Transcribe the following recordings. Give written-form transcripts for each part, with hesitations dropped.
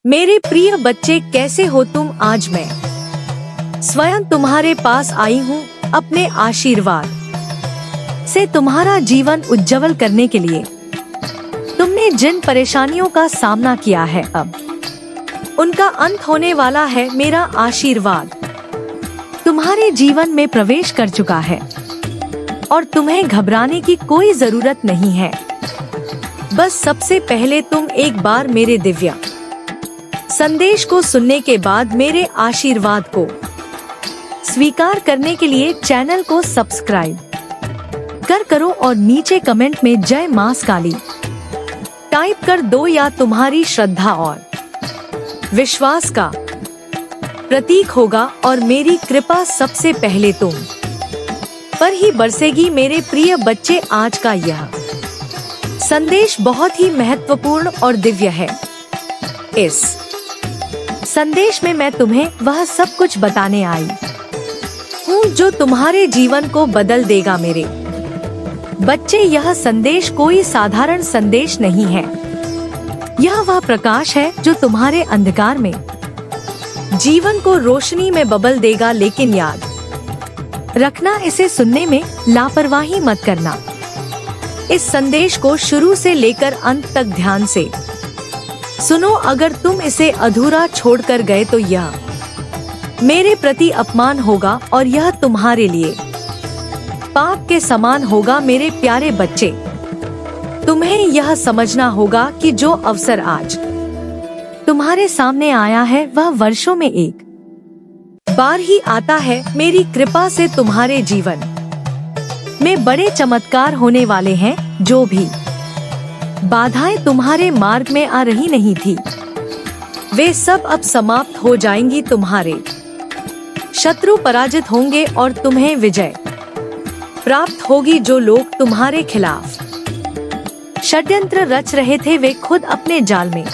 मेरे प्रिय बच्चे, कैसे हो तुम? आज मैं स्वयं तुम्हारे पास आई हूँ अपने आशीर्वाद से तुम्हारा जीवन उज्जवल करने के लिए। तुमने जिन परेशानियों का सामना किया है, अब उनका अंत होने वाला है। मेरा आशीर्वाद तुम्हारे जीवन में प्रवेश कर चुका है और तुम्हें घबराने की कोई जरूरत नहीं है। बस सबसे पहले तुम एक बार मेरे दिव्य संदेश को सुनने के बाद मेरे आशीर्वाद को स्वीकार करने के लिए चैनल को सब्सक्राइब करो और नीचे कमेंट में जय मां काली टाइप कर दो, या तुम्हारी श्रद्धा और विश्वास का प्रतीक होगा और मेरी कृपा सबसे पहले तुम पर ही बरसेगी। मेरे प्रिय बच्चे, आज का यह संदेश बहुत ही महत्वपूर्ण और दिव्य है। इस संदेश में मैं तुम्हें वह सब कुछ बताने आई हूँ जो तुम्हारे जीवन को बदल देगा। मेरे बच्चे, यह संदेश कोई साधारण संदेश नहीं है। यह वह प्रकाश है जो तुम्हारे अंधकार में जीवन को रोशनी में बदल देगा। लेकिन याद रखना, इसे सुनने में लापरवाही मत करना। इस संदेश को शुरू से लेकर अंत तक ध्यान से सुनो। अगर तुम इसे अधूरा छोड़कर गए तो यह मेरे प्रति अपमान होगा और यह तुम्हारे लिए पाप के समान होगा। मेरे प्यारे बच्चे, तुम्हें यह समझना होगा कि जो अवसर आज तुम्हारे सामने आया है वह वर्षों में एक बार ही आता है। मेरी कृपा से तुम्हारे जीवन में बड़े चमत्कार होने वाले हैं। जो भी बाधाएं तुम्हारे मार्ग में आ रही नहीं थी, वे सब अब समाप्त हो जाएंगी। तुम्हारे शत्रु पराजित होंगे और तुम्हें विजय प्राप्त होगी। जो लोग तुम्हारे खिलाफ षड्यंत्र रच रहे थे, वे खुद अपने जाल में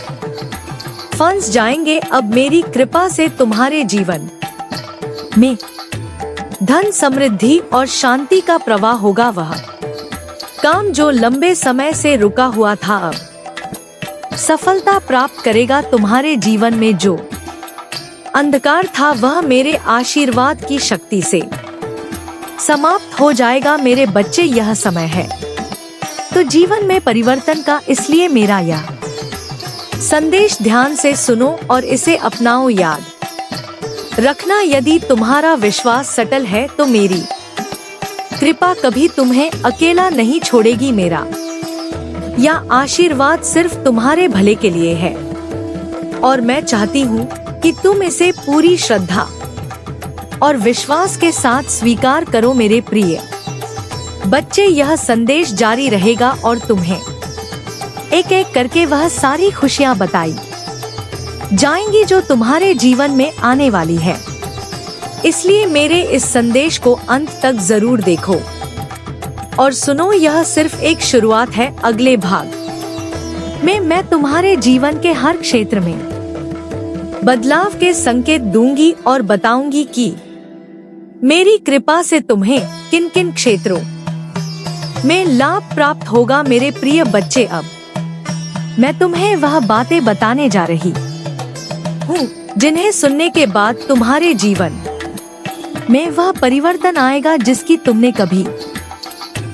फंस जाएंगे। अब मेरी कृपा से तुम्हारे जीवन में धन, समृद्धि और शांति का प्रवाह होगा। वह काम जो लंबे समय से रुका हुआ था, अब सफलता प्राप्त करेगा। तुम्हारे जीवन में जो अंधकार था, वह मेरे आशीर्वाद की शक्ति से समाप्त हो जाएगा। मेरे बच्चे, यह समय है तो जीवन में परिवर्तन का, इसलिए मेरा यह संदेश ध्यान से सुनो और इसे अपनाओ। याद रखना, यदि तुम्हारा विश्वास सटल है तो मेरी कृपा कभी तुम्हें अकेला नहीं छोड़ेगी। मेरा यह आशीर्वाद सिर्फ तुम्हारे भले के लिए है और मैं चाहती हूँ कि तुम इसे पूरी श्रद्धा और विश्वास के साथ स्वीकार करो। मेरे प्रिय बच्चे, यह संदेश जारी रहेगा और तुम्हें एक एक करके वह सारी खुशियाँ बताई जाएंगी जो तुम्हारे जीवन में आने वाली है। इसलिए मेरे इस संदेश को अंत तक जरूर देखो और सुनो। यह सिर्फ एक शुरुआत है। अगले भाग में मैं तुम्हारे जीवन के हर क्षेत्र में बदलाव के संकेत दूंगी और बताऊंगी कि मेरी कृपा से तुम्हें किन किन क्षेत्रों में लाभ प्राप्त होगा। मेरे प्रिय बच्चे, अब मैं तुम्हें वह बातें बताने जा रही हूँ जिन्हें सुनने के बाद तुम्हारे जीवन में वह परिवर्तन आएगा जिसकी तुमने कभी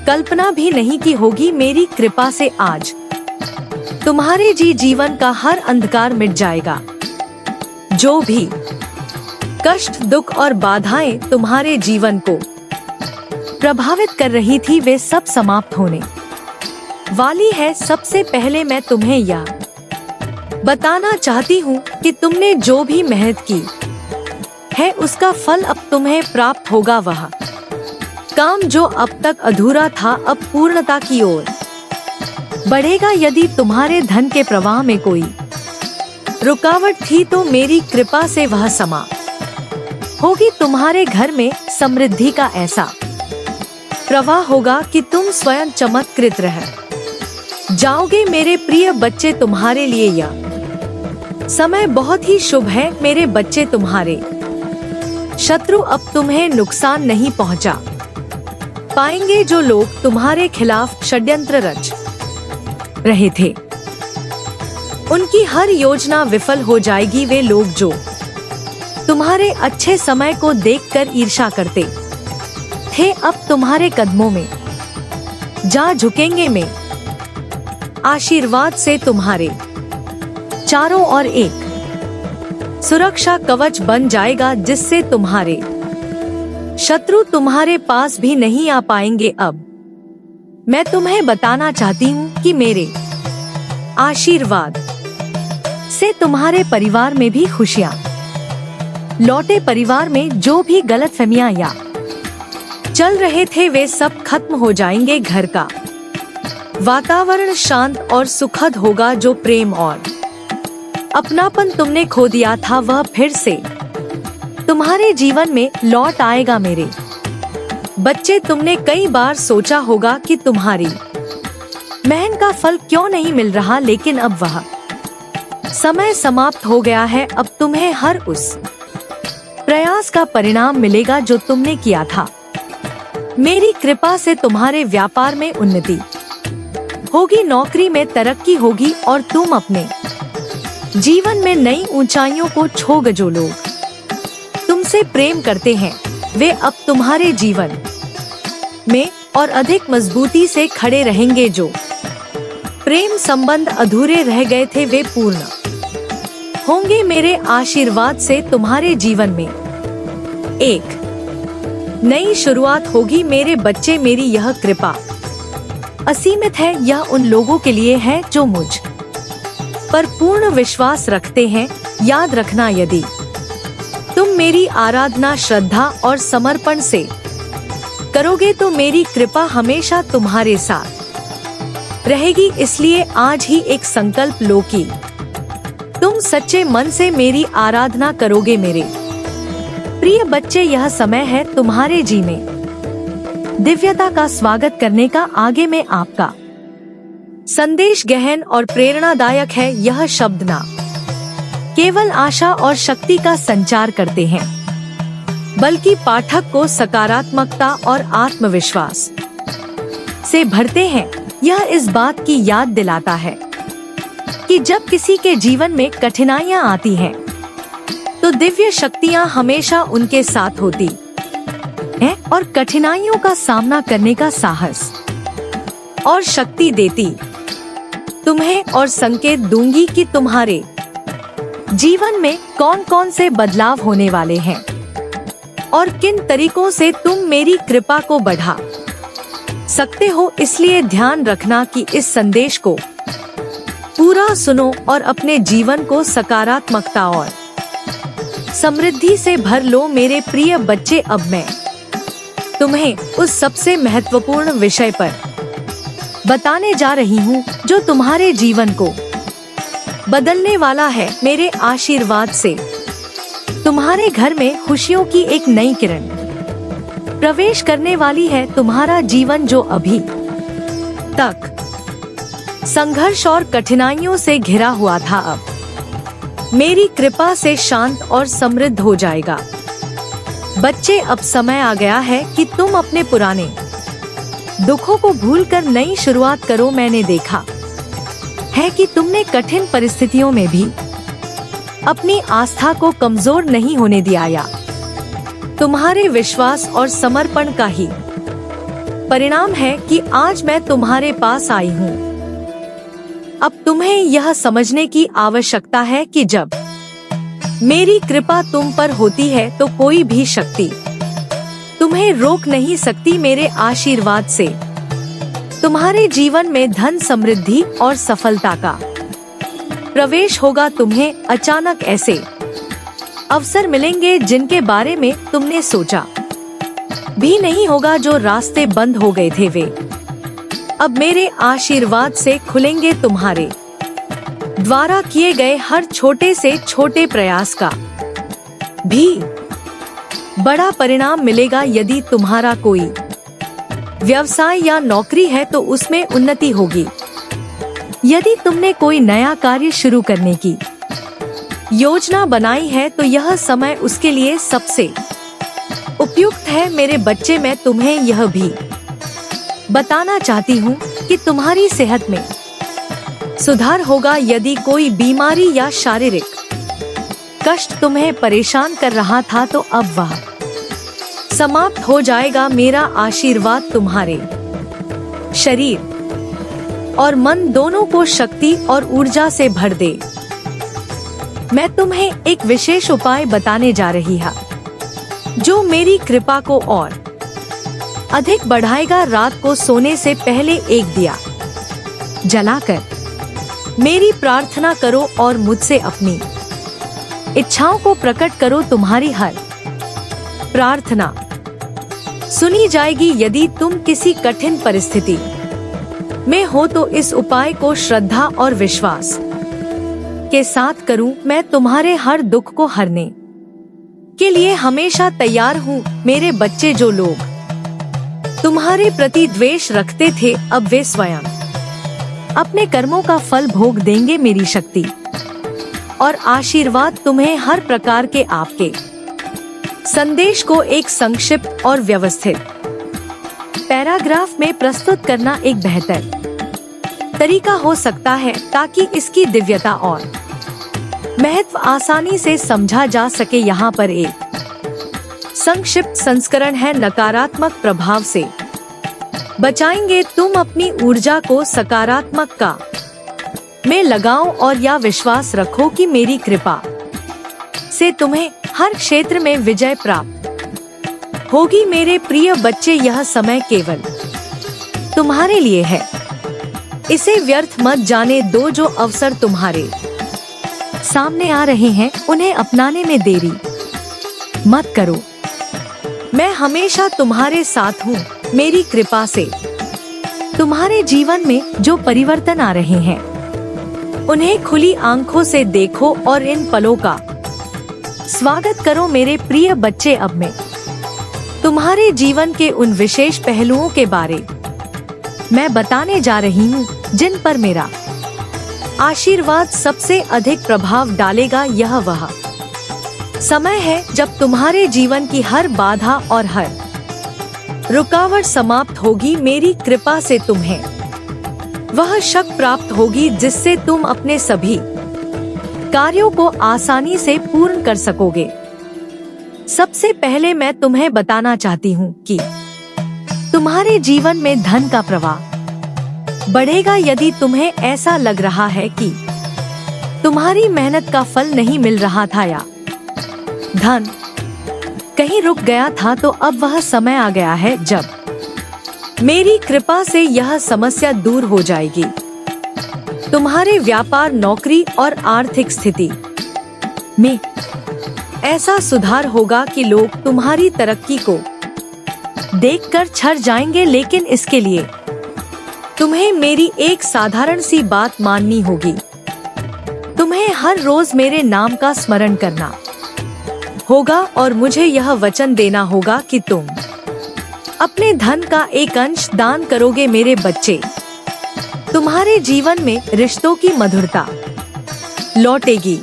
कल्पना भी नहीं की होगी। मेरी कृपा से आज तुम्हारे जीवन का हर अंधकार मिट जाएगा। जो भी कष्ट, दुख और बाधाएं तुम्हारे जीवन को प्रभावित कर रही थी, वे सब समाप्त होने वाली है। सबसे पहले मैं तुम्हें यह बताना चाहती हूँ कि तुमने जो भी मेहनत की है, उसका फल अब तुम्हें प्राप्त होगा। वह काम जो अब तक अधूरा था, अब पूर्णता की ओर बढ़ेगा। यदि तुम्हारे धन के प्रवाह में कोई रुकावट थी, तो मेरी कृपा से वह समाप्त होगी। तुम्हारे घर में समृद्धि का ऐसा प्रवाह होगा कि तुम स्वयं चमत्कृत रह जाओगे। मेरे प्रिय बच्चे, तुम्हारे लिए यह समय बहुत ही शुभ है। मेरे बच्चे, तुम्हारे शत्रु अब तुम्हें नुकसान नहीं पहुंचा पाएंगे। जो लोग तुम्हारे खिलाफ षड्यंत्र रच रहे थे, उनकी हर योजना विफल हो जाएगी। वे लोग जो तुम्हारे अच्छे समय को देखकर ईर्ष्या करते थे, अब तुम्हारे कदमों में जा झुकेंगे। मैं आशीर्वाद से तुम्हारे चारों ओर एक सुरक्षा कवच बन जाएगा, जिससे तुम्हारे शत्रु तुम्हारे पास भी नहीं आ पाएंगे। अब मैं तुम्हें बताना चाहती हूँ कि मेरे आशीर्वाद से तुम्हारे परिवार में भी खुशियाँ लौटे। परिवार में जो भी गलतफहमियां या चल रहे थे वे सब खत्म हो जाएंगे। घर का वातावरण शांत और सुखद होगा। जो प्रेम और अपनापन तुमने खो दिया था वह फिर से तुम्हारे जीवन में लौट आएगा। मेरे बच्चे, तुमने कई बार सोचा होगा कि तुम्हारी मेहनत का फल क्यों नहीं मिल रहा, लेकिन अब वह समय समाप्त हो गया है। अब तुम्हें हर उस प्रयास का परिणाम मिलेगा जो तुमने किया था। मेरी कृपा से तुम्हारे व्यापार में उन्नति होगी, नौकरी में तरक्की होगी और तुम अपने जीवन में नई ऊंचाइयों को छूओगे। जो लोग तुमसे प्रेम करते हैं वे अब तुम्हारे जीवन में और अधिक मजबूती से खड़े रहेंगे। जो प्रेम संबंध अधूरे रह गए थे वे पूर्ण होंगे। मेरे आशीर्वाद से तुम्हारे जीवन में एक नई शुरुआत होगी। मेरे बच्चे, मेरी यह कृपा असीमित है। यह उन लोगों के लिए है जो मुझ पर पूर्ण विश्वास रखते हैं। याद रखना, यदि तुम मेरी आराधना श्रद्धा और समर्पण से करोगे तो मेरी कृपा हमेशा तुम्हारे साथ रहेगी। इसलिए आज ही एक संकल्प लो कि तुम सच्चे मन से मेरी आराधना करोगे। मेरे प्रिय बच्चे, यह समय है तुम्हारे जी में दिव्यता का स्वागत करने का। आगे में आपका संदेश गहन और प्रेरणादायक है। यह शब्द ना केवल आशा और शक्ति का संचार करते हैं, बल्कि पाठक को सकारात्मकता और आत्मविश्वास से भरते हैं। यह इस बात की याद दिलाता है कि जब किसी के जीवन में कठिनाइयां आती हैं, तो दिव्य शक्तियां हमेशा उनके साथ होती हैं और कठिनाइयों का सामना करने का साहस और शक्ति देती। तुम्हें और संकेत दूंगी कि तुम्हारे जीवन में कौन कौन से बदलाव होने वाले हैं और किन तरीकों से तुम मेरी कृपा को बढ़ा सकते हो। इसलिए ध्यान रखना कि इस संदेश को पूरा सुनो और अपने जीवन को सकारात्मकता और समृद्धि से भर लो। मेरे प्रिय बच्चे, अब मैं तुम्हें उस सबसे महत्वपूर्ण विषय पर बताने जा रही हूँ जो तुम्हारे जीवन को बदलने वाला है। मेरे आशीर्वाद से तुम्हारे घर में खुशियों की एक नई किरण प्रवेश करने वाली है। तुम्हारा जीवन जो अभी तक संघर्ष और कठिनाइयों से घिरा हुआ था, अब मेरी कृपा से शांत और समृद्ध हो जाएगा। बच्चे, अब समय आ गया है कि तुम अपने पुराने दुखों को भूलकर नई शुरुआत करो। मैंने देखा है कि तुमने कठिन परिस्थितियों में भी अपनी आस्था को कमजोर नहीं होने दिया। या तुम्हारे विश्वास और समर्पण का ही परिणाम है कि आज मैं तुम्हारे पास आई हूँ। अब तुम्हें यह समझने की आवश्यकता है कि जब मेरी कृपा तुम पर होती है तो कोई भी शक्ति तुम्हें रोक नहीं सकती। मेरे आशीर्वाद से तुम्हारे जीवन में धन, समृद्धि और सफलता का प्रवेश होगा। तुम्हें अचानक ऐसे अवसर मिलेंगे जिनके बारे में तुमने सोचा भी नहीं होगा। जो रास्ते बंद हो गए थे वे अब मेरे आशीर्वाद से खुलेंगे। तुम्हारे द्वारा किए गए हर छोटे से छोटे प्रयास का भी बड़ा परिणाम मिलेगा। यदि तुम्हारा कोई व्यवसाय या नौकरी है तो उसमें उन्नति होगी। यदि तुमने कोई नया कार्य शुरू करने की योजना बनाई है तो यह समय उसके लिए सबसे उपयुक्त है। मेरे बच्चे, मैं तुम्हें यह भी बताना चाहती हूँ कि तुम्हारी सेहत में सुधार होगा। यदि कोई बीमारी या शारीरिक कष्ट तुम्हें परेशान कर रहा था तो अब वह समाप्त हो जाएगा। मेरा आशीर्वाद तुम्हारे शरीर और मन दोनों को शक्ति और ऊर्जा से भर दे। मैं तुम्हें एक विशेष उपाय बताने जा रही हूँ जो मेरी कृपा को और अधिक बढ़ाएगा। रात को सोने से पहले एक दिया जलाकर मेरी प्रार्थना करो और मुझसे अपनी इच्छाओं को प्रकट करो। तुम्हारी हर प्रार्थना सुनी जाएगी। यदि तुम किसी कठिन परिस्थिति में हो तो इस उपाय को श्रद्धा और विश्वास के साथ करूं। मैं तुम्हारे हर दुख को हरने के लिए हमेशा तैयार हूँ। मेरे बच्चे, जो लोग तुम्हारे प्रति द्वेष रखते थे अब वे स्वयं अपने कर्मों का फल भोग देंगे। मेरी शक्ति और आशीर्वाद तुम्हें हर प्रकार के आपके संदेश को एक संक्षिप्त और व्यवस्थित पैराग्राफ में प्रस्तुत करना एक बेहतर तरीका हो सकता है ताकि इसकी दिव्यता और महत्व आसानी से समझा जा सके। यहाँ पर एक संक्षिप्त संस्करण है। नकारात्मक प्रभाव से बचाएंगे। तुम अपनी ऊर्जा को सकारात्मक का में लगाओ और यह विश्वास रखो कि मेरी कृपा से तुम्हें हर क्षेत्र में विजय प्राप्त होगी। मेरे प्रिय बच्चे, यह समय केवल तुम्हारे लिए है। इसे व्यर्थ मत जाने दो। जो अवसर तुम्हारे सामने आ रहे हैं उन्हें अपनाने में देरी मत करो। मैं हमेशा तुम्हारे साथ हूँ। मेरी कृपा से तुम्हारे जीवन में जो परिवर्तन आ रहे हैं उन्हें खुली आंखों से देखो और इन पलों का स्वागत करो। मेरे प्रिय बच्चे, अब मैं तुम्हारे जीवन के उन विशेष पहलुओं के बारे में बताने जा रही हूँ जिन पर मेरा आशीर्वाद सबसे अधिक प्रभाव डालेगा। यह वह समय है जब तुम्हारे जीवन की हर बाधा और हर रुकावट समाप्त होगी। मेरी कृपा से तुम्हें वह शक्ति प्राप्त होगी जिससे तुम अपने सभी कार्यों को आसानी से पूर्ण कर सकोगे। सबसे पहले मैं तुम्हें बताना चाहती हूँ कि तुम्हारे जीवन में धन का प्रवाह बढ़ेगा। यदि तुम्हें ऐसा लग रहा है कि तुम्हारी मेहनत का फल नहीं मिल रहा था या धन कहीं रुक गया था तो अब वह समय आ गया है जब मेरी कृपा से यह समस्या दूर हो जाएगी। तुम्हारे व्यापार, नौकरी और आर्थिक स्थिति में ऐसा सुधार होगा कि लोग तुम्हारी तरक्की को देखकर छर जाएंगे। लेकिन इसके लिए तुम्हें मेरी एक साधारण सी बात माननी होगी। तुम्हें हर रोज मेरे नाम का स्मरण करना होगा और मुझे यह वचन देना होगा कि तुम अपने धन का एक अंश दान करोगे। मेरे बच्चे, तुम्हारे जीवन में रिश्तों की मधुरता लौटेगी।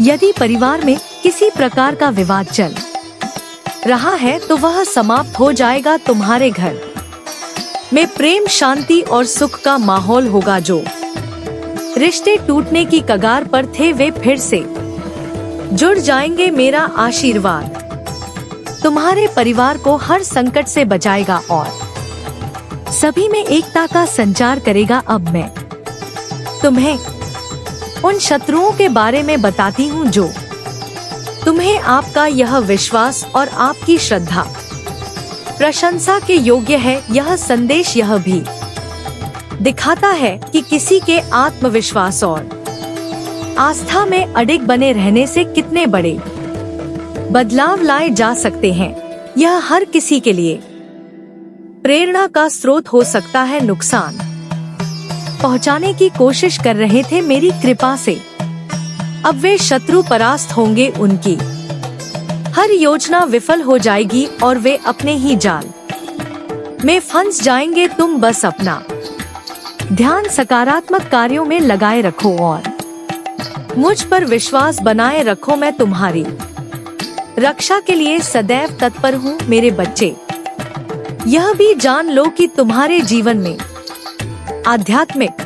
यदि परिवार में किसी प्रकार का विवाद चल रहा है तो वह समाप्त हो जाएगा। तुम्हारे घर में प्रेम, शांति और सुख का माहौल होगा। जो रिश्ते टूटने की कगार पर थे वे फिर से जुड़ जाएंगे। मेरा आशीर्वाद तुम्हारे परिवार को हर संकट से बचाएगा और सभी में एकता का संचार करेगा। अब मैं तुम्हें उन शत्रुओं के बारे में बताती हूँ जो तुम्हें आपका यह विश्वास और आपकी श्रद्धा प्रशंसा के योग्य है। यह संदेश यह भी दिखाता है कि किसी के आत्मविश्वास और आस्था में अडिग बने रहने से कितने बड़े बदलाव लाए जा सकते हैं। यह हर किसी के लिए प्रेरणा का स्रोत हो सकता है। नुकसान पहुंचाने की कोशिश कर रहे थे, मेरी कृपा से अब वे शत्रु परास्त होंगे। उनकी हर योजना विफल हो जाएगी और वे अपने ही जाल में फंस जाएंगे। तुम बस अपना ध्यान सकारात्मक कार्यों में लगाए रखो और मुझ पर विश्वास बनाए रखो। मैं तुम्हारी रक्षा के लिए सदैव तत्पर हूँ। मेरे बच्चे, यह भी जान लो कि तुम्हारे जीवन में आध्यात्मिक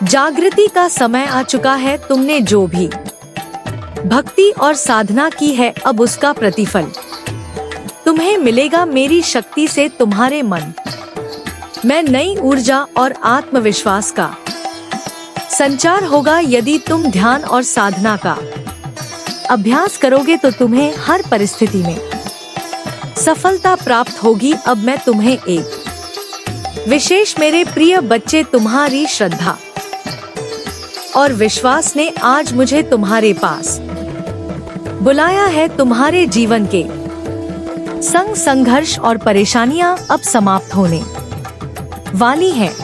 जागृति का समय आ चुका है। तुमने जो भी भक्ति और साधना की है, अब उसका प्रतिफल तुम्हें मिलेगा। मेरी शक्ति से तुम्हारे मन में नई ऊर्जा और आत्मविश्वास का संचार होगा। यदि तुम ध्यान और साधना का अभ्यास करोगे तो तुम्हें हर परिस्थिति में सफलता प्राप्त होगी। अब मैं तुम्हें एक विशेष, मेरे प्रिय बच्चे, तुम्हारी श्रद्धा और विश्वास ने आज मुझे तुम्हारे पास बुलाया है। तुम्हारे जीवन के संघर्ष और परेशानियां अब समाप्त होने वाली हैं।